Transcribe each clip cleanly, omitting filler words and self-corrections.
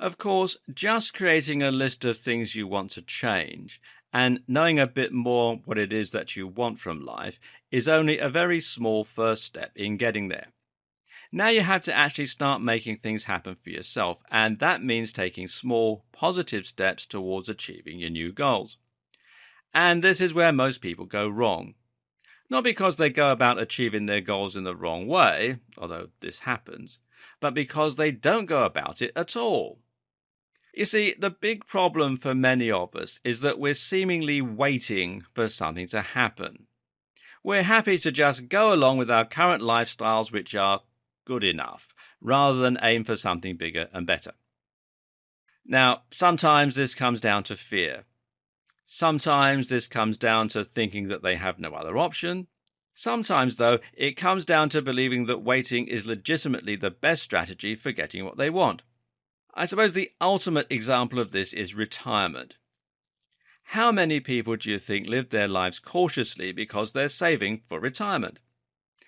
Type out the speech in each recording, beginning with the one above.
Of course, just creating a list of things you want to change and knowing a bit more what it is that you want from life is only a very small first step in getting there. Now you have to actually start making things happen for yourself, and that means taking small, positive steps towards achieving your new goals. And this is where most people go wrong. Not because they go about achieving their goals in the wrong way, although this happens, but because they don't go about it at all. You see, the big problem for many of us is that we're seemingly waiting for something to happen. We're happy to just go along with our current lifestyles, which are good enough, rather than aim for something bigger and better. Now, sometimes this comes down to fear. Sometimes this comes down to thinking that they have no other option. Sometimes, though, it comes down to believing that waiting is legitimately the best strategy for getting what they want. I suppose the ultimate example of this is retirement. How many people do you think live their lives cautiously because they're saving for retirement?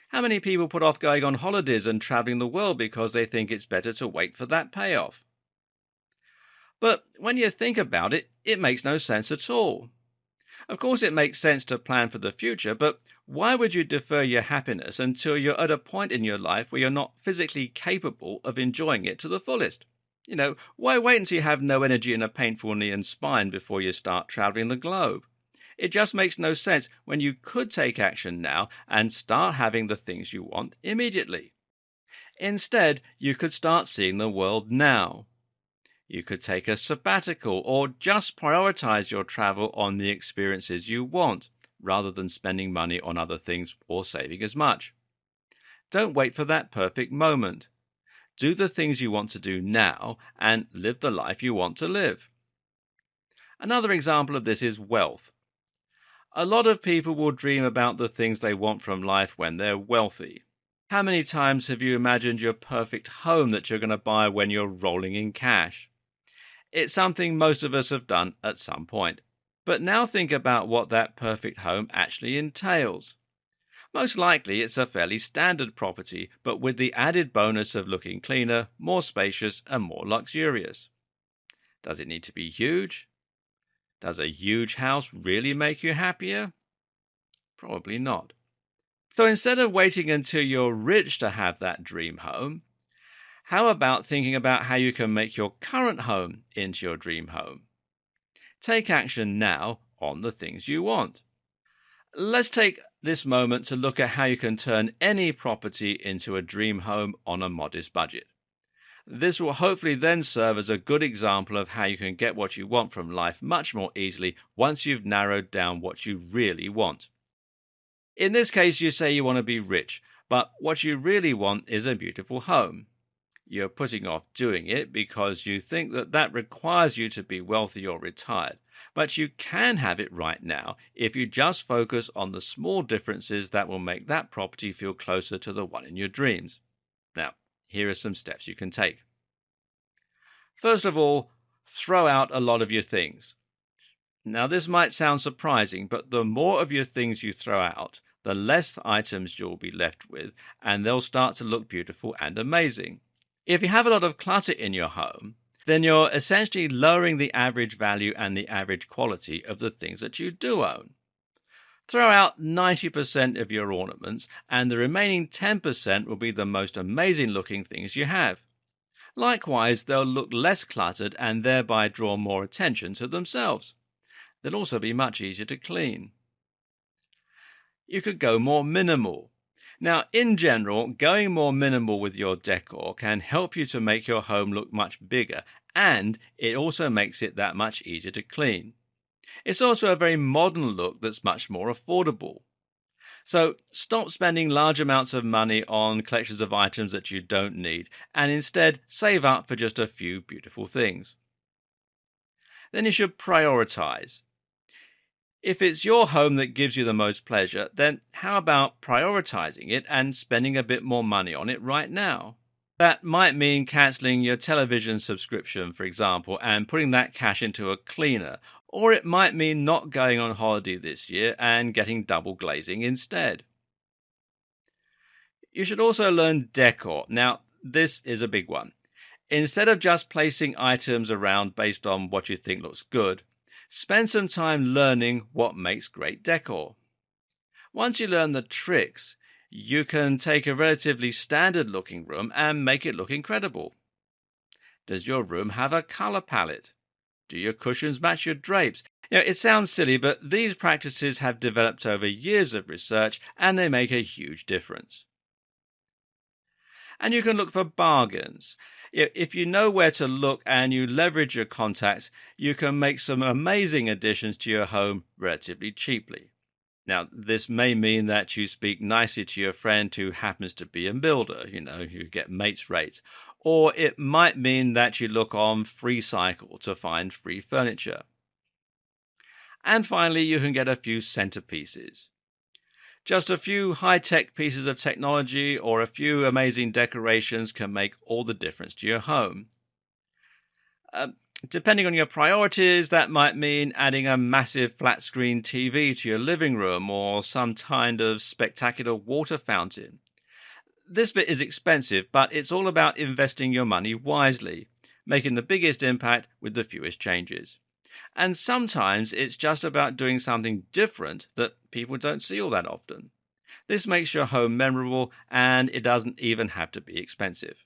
How many people put off going on holidays and traveling the world because they think it's better to wait for that payoff? But when you think about it, it makes no sense at all. Of course, it makes sense to plan for the future, but why would you defer your happiness until you're at a point in your life where you're not physically capable of enjoying it to the fullest? Why wait until you have no energy and a painful knee and spine before you start traveling the globe? It just makes no sense when you could take action now and start having the things you want immediately. Instead, you could start seeing the world now. You could take a sabbatical or just prioritize your travel on the experiences you want, rather than spending money on other things or saving as much. Don't wait for that perfect moment. Do the things you want to do now and live the life you want to live. Another example of this is wealth. A lot of people will dream about the things they want from life when they're wealthy. How many times have you imagined your perfect home that you're going to buy when you're rolling in cash? It's something most of us have done at some point. But now think about what that perfect home actually entails. Most likely it's a fairly standard property, but with the added bonus of looking cleaner, more spacious, and more luxurious. Does it need to be huge? Does a huge house really make you happier? Probably not. So instead of waiting until you're rich to have that dream home, how about thinking about how you can make your current home into your dream home? Take action now on the things you want. Let's take this moment to look at how you can turn any property into a dream home on a modest budget. This will hopefully then serve as a good example of how you can get what you want from life much more easily once you've narrowed down what you really want. In this case, you say you want to be rich, but what you really want is a beautiful home. You're putting off doing it because you think that requires you to be wealthy or retired. But you can have it right now if you just focus on the small differences that will make that property feel closer to the one in your dreams. Now, here are some steps you can take. First of all, throw out a lot of your things. Now, this might sound surprising, but the more of your things you throw out, the less items you'll be left with, and they'll start to look beautiful and amazing. If you have a lot of clutter in your home, then you're essentially lowering the average value and the average quality of the things that you do own. Throw out 90% of your ornaments, and the remaining 10% will be the most amazing looking things you have. Likewise, they'll look less cluttered and thereby draw more attention to themselves. They'll also be much easier to clean. You could go more minimal. Now, in general, going more minimal with your decor can help you to make your home look much bigger, and it also makes it that much easier to clean. It's also a very modern look that's much more affordable. So stop spending large amounts of money on collections of items that you don't need, and instead save up for just a few beautiful things. Then you should prioritize. If it's your home that gives you the most pleasure, then how about prioritizing it and spending a bit more money on it right now? That might mean cancelling your television subscription, for example, and putting that cash into a cleaner. Or it might mean not going on holiday this year and getting double glazing instead. You should also learn decor. Now, this is a big one. Instead of just placing items around based on what you think looks good, spend some time learning what makes great decor. Once you learn the tricks, you can take a relatively standard looking room and make it look incredible. Does your room have a color palette? Do your cushions match your drapes? It sounds silly, but these practices have developed over years of research and they make a huge difference. And you can look for bargains. If you know where to look and you leverage your contacts, you can make some amazing additions to your home relatively cheaply. Now, this may mean that you speak nicely to your friend who happens to be a builder, you get mates rates. Or it might mean that you look on FreeCycle to find free furniture. And finally, you can get a few centerpieces. Just a few high-tech pieces of technology or a few amazing decorations can make all the difference to your home. Depending on your priorities, that might mean adding a massive flat-screen TV to your living room or some kind of spectacular water fountain. This bit is expensive, but it's all about investing your money wisely, making the biggest impact with the fewest changes. And sometimes it's just about doing something different that people don't see all that often. This makes your home memorable, and it doesn't even have to be expensive.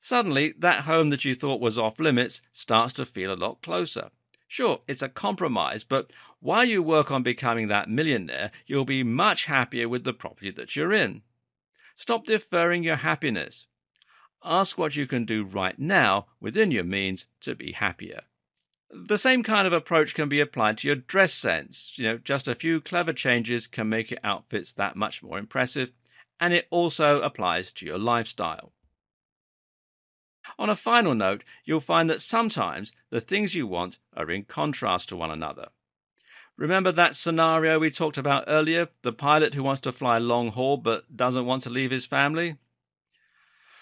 Suddenly, that home that you thought was off limits starts to feel a lot closer. Sure, it's a compromise, but while you work on becoming that millionaire, you'll be much happier with the property that you're in. Stop deferring your happiness. Ask what you can do right now within your means to be happier. The same kind of approach can be applied to your dress sense. Just a few clever changes can make your outfits that much more impressive, and it also applies to your lifestyle. On a final note, you'll find that sometimes the things you want are in contrast to one another. Remember that scenario we talked about earlier, the pilot who wants to fly long haul but doesn't want to leave his family?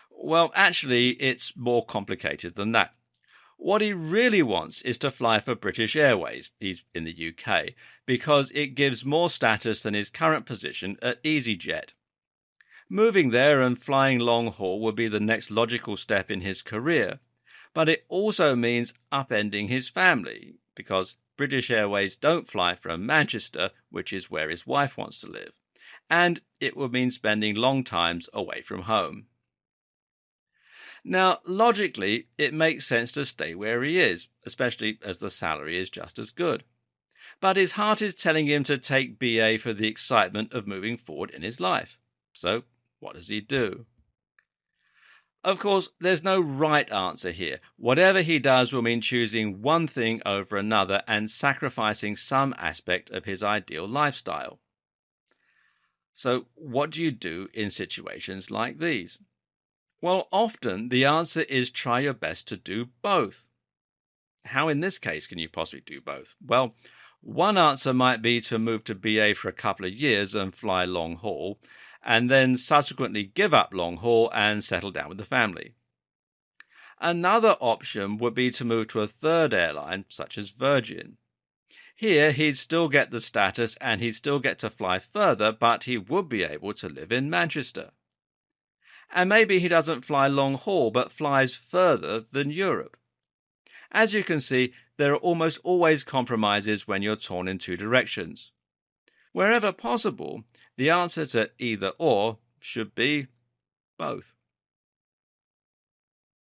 Well, actually, it's more complicated than that. What he really wants is to fly for British Airways, he's in the UK, because it gives more status than his current position at EasyJet. Moving there and flying long haul would be the next logical step in his career, but it also means upending his family, because British Airways don't fly from Manchester, which is where his wife wants to live, and it would mean spending long times away from home. Now, logically, it makes sense to stay where he is, especially as the salary is just as good. But his heart is telling him to take BA for the excitement of moving forward in his life. So, what does he do? Of course, there's no right answer here. Whatever he does will mean choosing one thing over another and sacrificing some aspect of his ideal lifestyle. So, what do you do in situations like these? Well, often the answer is try your best to do both. How in this case can you possibly do both? Well, one answer might be to move to BA for a couple of years and fly long haul, and then subsequently give up long haul and settle down with the family. Another option would be to move to a third airline, such as Virgin. Here, he'd still get the status and he'd still get to fly further, but he would be able to live in Manchester. And maybe he doesn't fly long haul, but flies further than Europe. As you can see, there are almost always compromises when you're torn in two directions. Wherever possible, the answer to either or should be both.